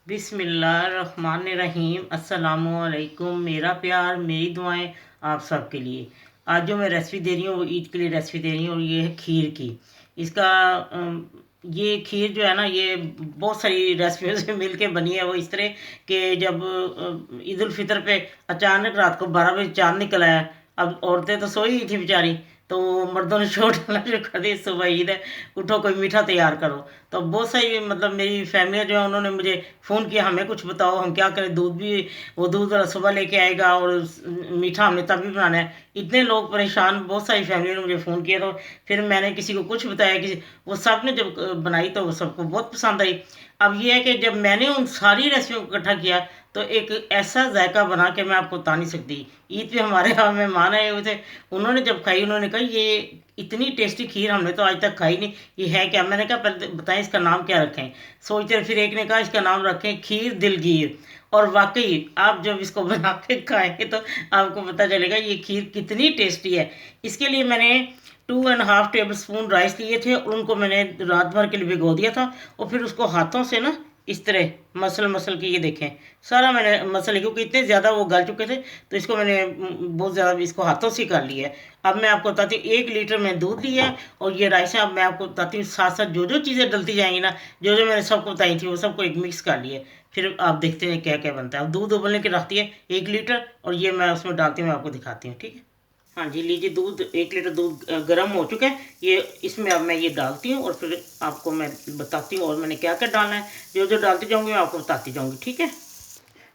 बिस्मिल्लाहिर्रहमानिर्रहीम अस्सलामुअलैकुम। मेरा प्यार मेरी दुआएं आप सबके लिए। आज जो मैं रेसिपी दे रही हूँ वो ईद के लिए रेसिपी दे रही हूँ और ये है खीर की। इसका ये खीर जो है ना, ये बहुत सारी रेसिपियों से मिल के बनी है। वो इस तरह कि जब ईद उल फितर पे अचानक रात को 12 बजे चाँद निकल आया। अब औरतें तो सोई ही थी बेचारी, तो मर्दों ने शोर डालना शुरू कर दिया, सुबह ईद है, उठो कोई मीठा तैयार करो। तो बहुत सारी मतलब मेरी फैमिली जो है उन्होंने मुझे फ़ोन किया, हमें कुछ बताओ हम क्या करें। दूध भी वो दूध सुबह लेके आएगा और मीठा हमने तभी बनाना है। इतने लोग परेशान, बहुत सारी फैमिली ने मुझे फ़ोन किया। तो फिर मैंने किसी को कुछ बताया, किसी वो सब ने जब बनाई तो वो सबको बहुत पसंद आई। अब ये है कि जब मैंने उन सारी रेसिपियों को इकट्ठा किया तो एक ऐसा जायका बना के मैं आपको बता नहीं सकती। ईद पे हमारे यहाँ मेहमान आए हुए थे, उन्होंने जब खाई उन्होंने कहा ये इतनी टेस्टी खीर हमने तो आज तक खाई नहीं, ये है क्या। मैंने कहा पहले बताएं इसका नाम क्या रखें। सोचते रहे, फिर एक ने कहा इसका नाम रखें खीर दिलगीर। और वाकई आप जब इसको बना के खाएंगे तो आपको पता चलेगा ये खीर कितनी टेस्टी है। इसके लिए मैंने 2.5 टेबल स्पून राइस लिए थे और उनको मैंने रात भर के लिए भिगो दिया था। और फिर उसको हाथों से ना इस तरह मसल मसल के, ये देखें सारा मैंने मसल, क्योंकि इतने ज़्यादा वो गल चुके थे तो इसको मैंने बहुत ज़्यादा इसको हाथों से कर लिया है। अब मैं आपको बताती हूँ, 1 लीटर में दूध लिया है और ये राइस है। अब मैं आपको बताती हूँ साथ साथ जो जो चीज़ें डलती जाएंगी ना, जो जो मैंने सबको बताई थी वो सबको एक मिक्स कर लिया। फिर आप देखते हैं क्या क्या बनता है। अब दूध उबलने के रखती है 1 लीटर और ये मैं उसमें डालती हूँ, मैं आपको दिखाती हूँ, ठीक है। हाँ जी, लीजिए दूध, 1 लीटर दूध गर्म हो चुका है। ये इसमें अब मैं ये डालती हूँ और फिर आपको मैं बताती हूँ और मैंने क्या क्या डालना है। जो जो डालती जाऊँगी मैं आपको बताती जाऊँगी, ठीक है।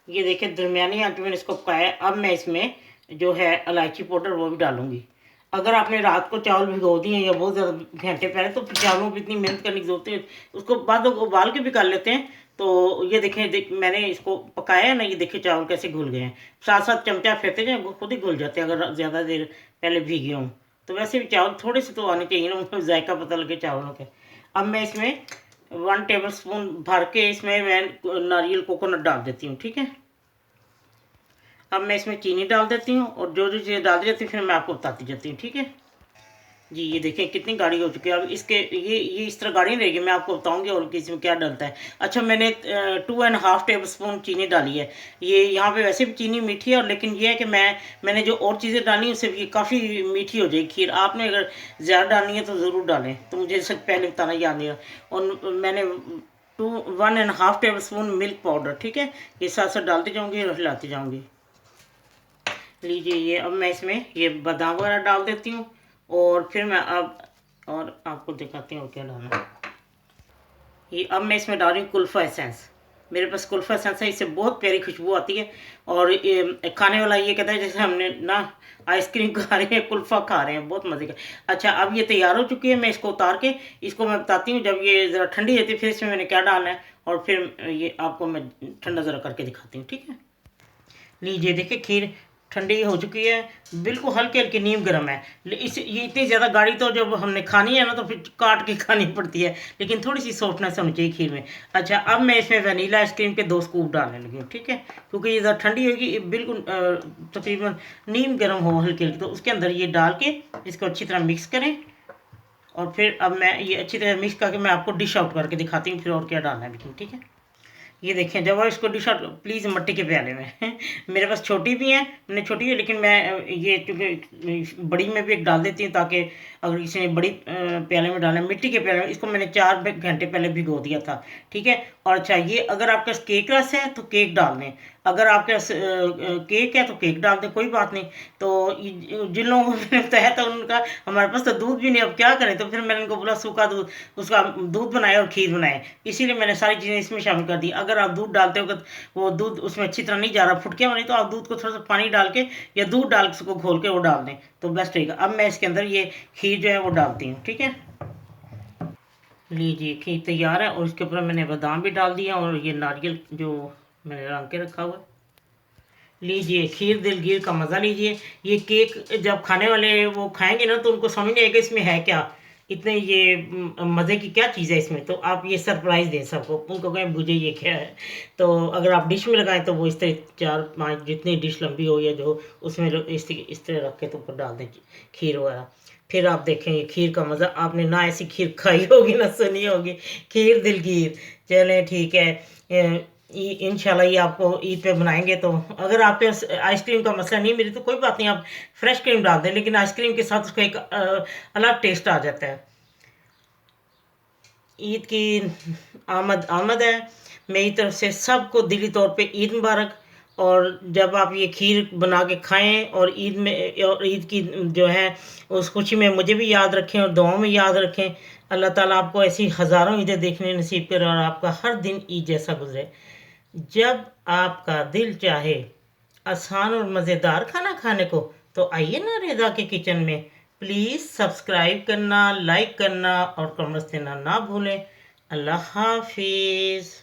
ये देखिए दरमियानी आंच में मैंने इसको पकाया। अब मैं इसमें जो है इलायची पाउडर वो भी डालूंगी। अगर आपने रात को चावल भिगो दिए या बहुत ज़्यादा घंटे पहले तो फिर चावलों पर इतनी मेहनत करने की जरूरत है, उसको बाद उबाल के भी कर लेते हैं। तो ये देखें, मैंने इसको पकाया है ना, ये देखिए चावल कैसे घुल गए हैं। साथ साथ चमचा फेंकते जाए वो खुद ही घुल जाते हैं अगर ज़्यादा देर पहले भीगे हों। तो वैसे भी चावल थोड़े से तो आने चाहिए ना, उनको जायका पता लगे चावलों के। अब मैं इसमें 1 टेबल स्पून भर के इसमें मैं नारियल कोकोनट डाल देती हूँ, ठीक है। अब मैं इसमें चीनी डाल देती हूँ और जो जो चीज़ें डाल दी जाती है फिर मैं आपको बताती जाती हूँ, ठीक है जी। ये देखें कितनी गाढ़ी हो चुकी है। अब इसके ये इस तरह गाढ़ी नहीं रहेगी, मैं आपको बताऊंगी और इसमें क्या डलता है। अच्छा, मैंने 2.5 टेबल स्पून चीनी डाली है। ये यहाँ पे वैसे भी चीनी मीठी है, और लेकिन ये है कि मैंने जो और चीज़ें डाली उससे भी काफ़ी मीठी हो जाएगी खीर। आपने अगर ज़्यादा डालनी है तो ज़रूर डालें, तो मुझे इससे पहले बताना याद नहीं रहा। और मैंने 1.5 टेबल स्पून मिल्क पाउडर, ठीक है, ये साथ साथ डालती जाऊँगी और हिलाती जाऊँगी। लीजिए ये अब मैं इसमें ये बादाम वगैरह डाल देती हूँ और फिर मैं अब और आपको दिखाती हूँ क्या डालना है। ये अब मैं इसमें डाल रही हूँ कुल्फ़ा एसेंस। मेरे पास कुल्फ़ा एसेंस है, इससे बहुत प्यारी खुशबू आती है। और ये खाने वाला ये कहता है जैसे हमने ना आइसक्रीम खा रहे हैं, कुल्फ़ा खा रहे हैं, बहुत मज़े का। अच्छा, अब ये तैयार हो चुकी है। मैं इसको उतार के इसको मैं बताती हूँ जब ये ज़रा ठंडी रहती है फिर इसमें मैंने क्या डालना है, और फिर ये आपको मैं ठंडा ज़रा करके दिखाती हूँ, ठीक है। लीजिए देखिए खीर ठंडी हो चुकी है, बिल्कुल हल्की हल्की नीम गर्म है। इस ये इतनी ज़्यादा गाढ़ी तो जब हमने खानी है ना तो फिर काट के खानी पड़ती है, लेकिन थोड़ी सी सॉफ्टनेस होनी चाहिए खीर में। अच्छा, अब मैं इसमें वनीला आइसक्रीम के 2 स्कूप डालने लगी हूँ, ठीक है, क्योंकि ये ज़रा ठंडी होगी, ये बिल्कुल तकरीबन नीम गर्म हो हल्की हल्की, तो उसके अंदर ये डाल के इसको अच्छी तरह मिक्स करें। और फिर अब मैं ये अच्छी तरह मिक्स करके मैं आपको डिश आउट करके दिखाती हूँ फिर और क्या डालना है बिल्कुल, ठीक है। ये देखें, जब आप इसको डिश आउट प्लीज़ मट्टी के प्याले में मेरे पास छोटी भी है, मैंने छोटी है, लेकिन मैं ये चूँकि बड़ी में भी एक डाल देती हूँ ताकि अगर किसी ने बड़ी प्याले में डालना है, मिट्टी के प्याले में। इसको मैंने 4 घंटे पहले भिगो दिया था, ठीक है। और अच्छा, ये अगर आपके पास केक रस है तो केक डाल दें, अगर आपके पास केक है तो केक डाल दें, कोई बात नहीं। तो जिन लोगों को मैंने बताया था उनका हमारे पास तो दूध भी नहीं, अब क्या करें। तो फिर मैंने उनको बोला सूखा दूध, उसका दूध बनाए और खीर बनाए, इसीलिए मैंने सारी चीज़ें इसमें शामिल कर दी। अगर आप दूध डालते हो तो वो दूध उसमें अच्छी तरह नहीं जा रहा, फुटकियाँ बनी, तो आप दूध को थोड़ा सा पानी डाल के या दूध डाल के उसको घोल के वो डाल दें तो बेस्ट रहेगा। अब मैं इसके अंदर ये खीर जो है वो डालती हूँ, ठीक है। लीजिए खीर तैयार है और इसके ऊपर मैंने बादाम भी डाल दिया और ये नारियल जो मैंने रंग के रखा हुआ है। लीजिए खीर दिलगीर का मज़ा लीजिए। ये केक जब खाने वाले वो खाएंगे ना तो उनको समझ नहीं आएगा इसमें है क्या, इतने ये मज़े की क्या चीज़ है इसमें। तो आप ये सरप्राइज़ दें सबको, उनको कहें मुझे ये क्या है। तो अगर आप डिश में लगाएं तो वो इस तरह 4-5 जितनी डिश लंबी हो या जो उसमें इस तरह रख के तो ऊपर डाल दें खीर वगैरह। फिर आप देखें ये खीर का मज़ा, आपने ना ऐसी खीर खाई होगी ना सुनी होगी। खीर दिलगीर। चलें ठीक है, इंशाल्लाह ये आपको ईद पे बनाएंगे। तो अगर आप पे आइसक्रीम का मसला नहीं मिले तो कोई बात नहीं, आप फ्रेश क्रीम डाल दें, लेकिन आइसक्रीम के साथ उसका एक अलग टेस्ट आ जाता है। ईद की आमद आमद है। मेरी तरफ से सबको दिली तौर पे ईद मुबारक। और जब आप ये खीर बना के खाएं और ईद की जो है उस खुशी में मुझे भी याद रखें और दुआओं में याद रखें। अल्लाह ताला आपको ऐसी हज़ारों ईदें देखने नसीब करे और आपका हर दिन ईद जैसा गुजरे। जब आपका दिल चाहे आसान और मज़ेदार खाना खाने को, तो आइए ना रिदा के किचन में। प्लीज़ सब्सक्राइब करना, लाइक करना और कमेंट्स देना ना भूलें। अल्लाह हाफिज़।